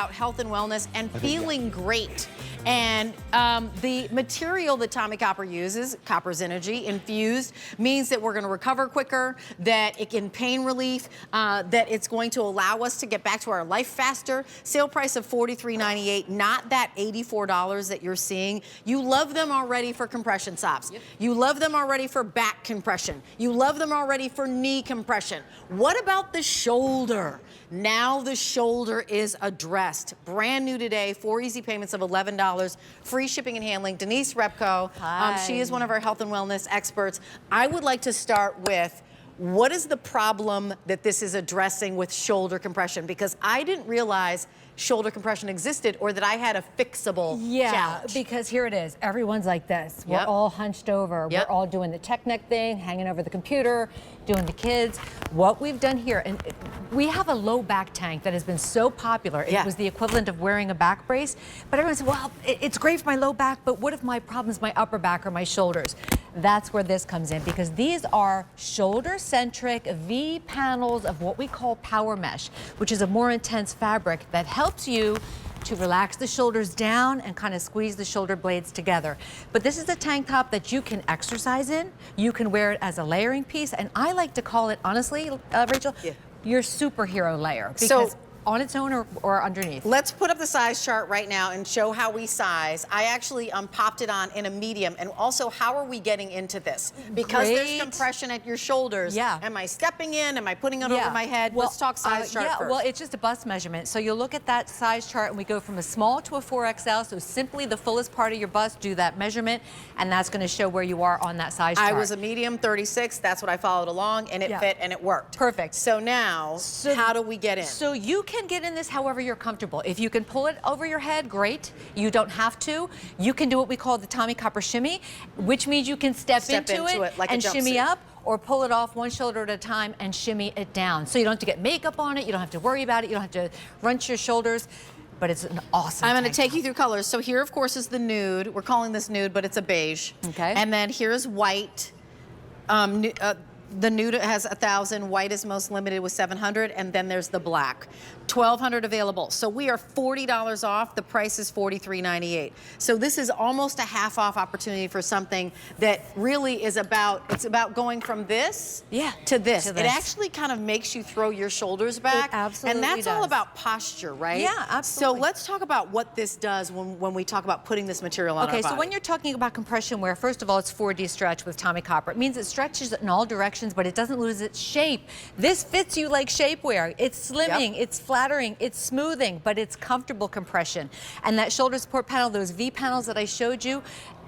about health and wellness and feeling great. And the material that Tommie Copper uses, Copper's Energy infused, means that we're going to recover quicker, that it can pain relief, that it's going to allow us to get back to our life faster. Sale price of $43.98, not that $84 that you're seeing. You love them already for compression socks. Yep. You love them already for back compression. You love them already for knee compression. What about the shoulder? Now the shoulder is addressed. Brand new today, 4 easy payments of $11, free shipping and handling. Denise Repko, she is one of our health and wellness experts. I would like to start with, what is the problem that this is addressing with shoulder compression? Because I didn't realize shoulder compression existed, or that I had a fixable challenge. Because here it is. Everyone's like this. We're all hunched over. We're all doing the tech neck thing, hanging over the computer, doing the kids. What we've done here, and we have a low back tank that has been so popular. It was the equivalent of wearing a back brace. But everyone said, well, it's great for my low back, but what if my problem is my upper back or my shoulders? That's where this comes in, because these are shoulder-centric V panels of what we call power mesh, which is a more intense fabric that helps you to relax the shoulders down and kind of squeeze the shoulder blades together. But this is a tank top that you can exercise in. You can wear it as a layering piece, and I like to call it, honestly, Rachel, your superhero layer. Because on its own or underneath. Let's put up the size chart right now and show how we size. I actually popped it on in a medium, and also how are we getting into this? Because there's compression at your shoulders. Am I stepping in? Am I putting it over my head? Well, let's talk size chart first. Well, it's just a bust measurement. So you'll look at that size chart, and we go from a small to a 4XL. So simply the fullest part of your bust, do that measurement, and that's going to show where you are on that size chart. I was a medium 36. That's what I followed along, and it fit and it worked. Perfect. So now, how do we get in? So you can get in this however you're comfortable. If you can pull it over your head, great. You don't have to. You can do what we call the Tommie Copper shimmy, which means you can step into it like and shimmy up, or pull it off one shoulder at a time and shimmy it down. So you don't have to get makeup on it. You don't have to worry about it. You don't have to wrench your shoulders. But it's an awesome I'm going to take you through colors. So here, of course, is the nude. We're calling this nude, but it's a beige. Okay. And then here's white. The nude has 1,000, white is most limited with 700, and then there's the black. 1,200 available. So we are $40 off. The price is $43.98. So this is almost a half off opportunity for something that really is about, it's about going from this to this. It actually kind of makes you throw your shoulders back. It absolutely And that's all about posture, right? Yeah, absolutely. So let's talk about what this does when we talk about putting this material on our body. So when you're talking about compression wear, first of all, it's 4D stretch with Tommie Copper. It means it stretches in all directions, but it doesn't lose its shape. This fits you like shapewear. It's slimming, it's flattering, it's smoothing, but it's comfortable compression. And that shoulder support panel, those V panels that I showed you,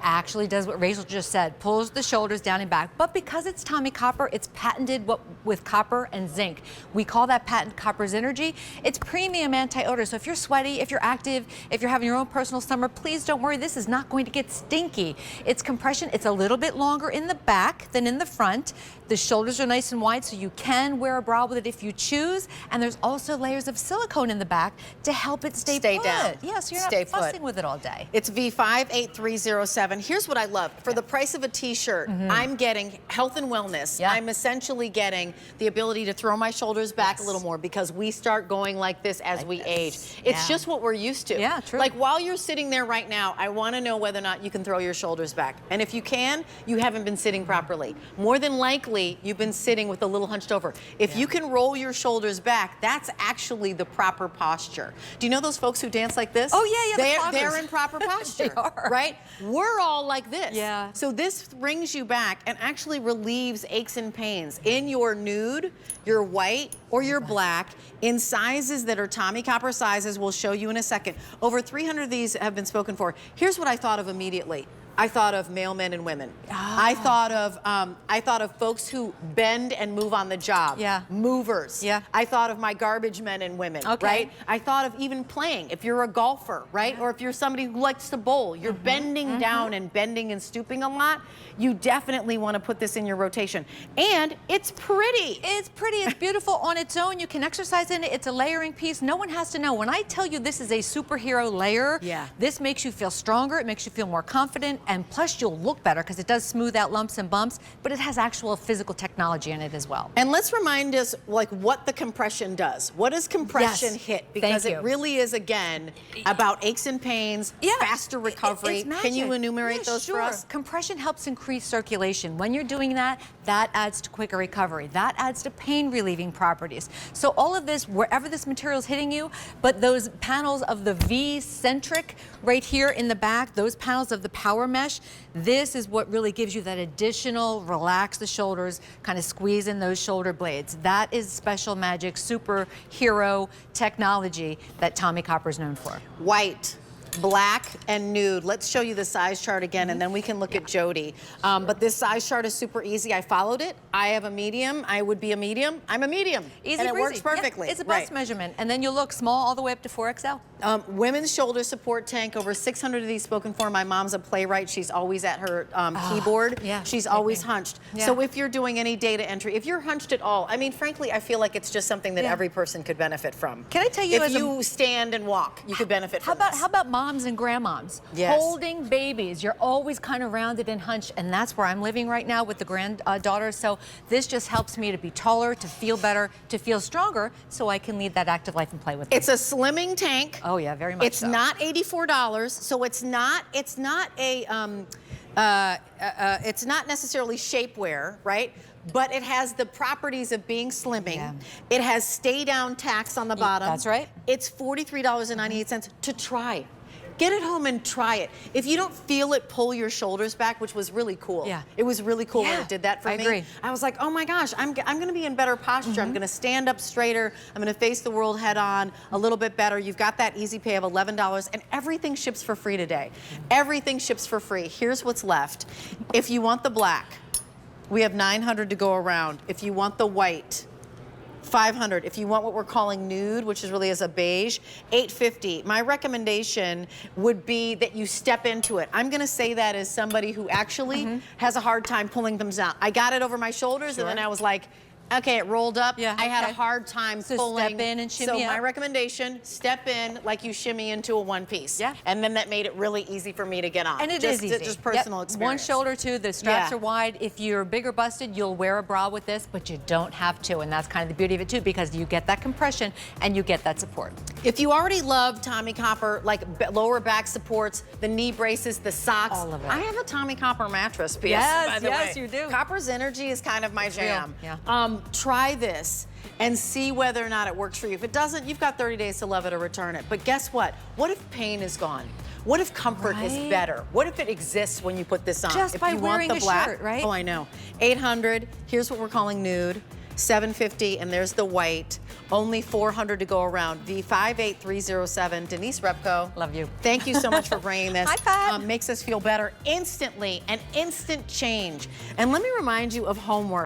actually does what Rachel just said, pulls the shoulders down and back. But because it's Tommie Copper, it's patented with copper and zinc. We call that patent Copper's Energy. It's premium anti-odor. So if you're sweaty, if you're active, if you're having your own personal summer, please don't worry. This is not going to get stinky. It's compression. It's a little bit longer in the back than in the front. The shoulders are nice and wide, so you can wear a bra with it if you choose. And there's also layers of silicone in the back to help it stay put. Down. Yeah, so you're not fussing with it all day. It's V58307. Here's what I love. For the price of a t-shirt, I'm getting health and wellness. I'm essentially getting the ability to throw my shoulders back a little more, because we start going like this as we age. It's just what we're used to. Yeah, true. Like while you're sitting there right now, I want to know whether or not you can throw your shoulders back. And if you can, you haven't been sitting properly. More than likely, you've been sitting with a little hunched over. If you can roll your shoulders back, that's actually the proper posture. Do you know those folks who dance like this? Oh, yeah, They're in proper posture. They are. Right? We're all like this. Yeah. So this brings you back and actually relieves aches and pains in your nude, your white, or your black, in sizes that are Tommie Copper sizes. We'll show you in a second. Over 300 of these have been spoken for. Here's what I thought of immediately. I thought of male men and women. I thought of folks who bend and move on the job. Movers. I thought of my garbage men and women. Right? I thought of even playing. If you're a golfer, right? Or if you're somebody who likes to bowl, you're bending down and bending and stooping a lot. You definitely want to put this in your rotation. And it's pretty. It's pretty. It's beautiful on its own. You can exercise in it. It's a layering piece. No one has to know. When I tell you this is a superhero layer, this makes you feel stronger. It makes you feel more confident. and plus you'll look better because it does smooth out lumps and bumps, but it has actual physical technology in it as well. And let's remind us like what the compression does. What does compression Yes. hit? Because Thank it you. really is, again, about aches and pains, faster recovery. It's Can you magic. enumerate those sure. for us? Compression helps increase circulation. When you're doing that, that adds to quicker recovery. That adds to pain relieving properties. So all of this, wherever this material is hitting you, but those panels of the V-centric right here in the back, those panels of the power mesh, this is what really gives you that additional relax the shoulders, kind of squeeze in those shoulder blades. That is special magic, superhero technology that Tommie Copper is known for. White, black, and nude. Let's show you the size chart again, and then we can look at Jody. But this size chart is super easy. I followed it. I have a medium. I would be a medium. I'm a medium. Easy and it breezy. works perfectly. It's a bust measurement, and then you'll look small all the way up to 4XL. Women's shoulder support tank, over 600 of these spoken for. My mom's a playwright. She's always at her keyboard. Yeah, She's always hunched. Yeah. So if you're doing any data entry, if you're hunched at all, I mean, frankly, I feel like it's just something that every person could benefit from. Can I tell you, if as you stand and walk, you could benefit from this. How about moms and grandmoms? Yes. Holding babies. You're always kind of rounded and hunched, and that's where I'm living right now with the granddaughter. So this just helps me to be taller, to feel better, to feel stronger, so I can lead that active life and play with them. It's a slimming tank. Oh yeah, very much It's so. not $84, so it's not necessarily shapewear, right? But it has the properties of being slimming. Yeah. It has stay down tax on the bottom. That's right. It's $43.98 to try. Get it home and try it. If you don't feel it pull your shoulders back, which was really cool. Yeah. It was really cool when it did that for me. I agree. I was like, oh my gosh, I'm gonna be in better posture. I'm gonna stand up straighter. I'm gonna face the world head on a little bit better. You've got that easy pay of $11, and everything ships for free today. Everything ships for free. Here's what's left. If you want the black, we have 900 to go around. If you want the white, 500. If you want what we're calling nude, which is really as a beige, 850. My recommendation would be that you step into it. I'm gonna say that as somebody who actually has a hard time pulling them down. I got it over my shoulders, and then I was like, okay, it rolled up. Yeah, I had a hard time So pulling. step in and shimmy So my up. recommendation, step in like you shimmy into a one piece. Yeah. And then that made it really easy for me to get on. And it is easy. Just personal Yep. experience. One shoulder too, the straps Yeah. are wide. If you're bigger busted, you'll wear a bra with this, but you don't have to. And that's kind of the beauty of it too, because you get that compression and you get that support. If you already love Tommie Copper, like lower back supports, the knee braces, the socks. All of it. I have a Tommie Copper mattress, PS, Yes, by the yes, way. you do. Copper's energy is kind of my jam. Yeah. Try this and see whether or not it works for you. If it doesn't, you've got 30 days to love it or return it. But guess what? What if pain is gone? What if comfort is Right. better? What if it exists when you put this on? Just if by you wearing want the a black, shirt, right? Oh, I know. 800, here's what we're calling nude. 750, and there's the white. Only 400 to go around. V58307. Denise Repko. Love you. Thank you so much for bringing this. High five. Makes us feel better instantly, an instant change. And let me remind you of homework.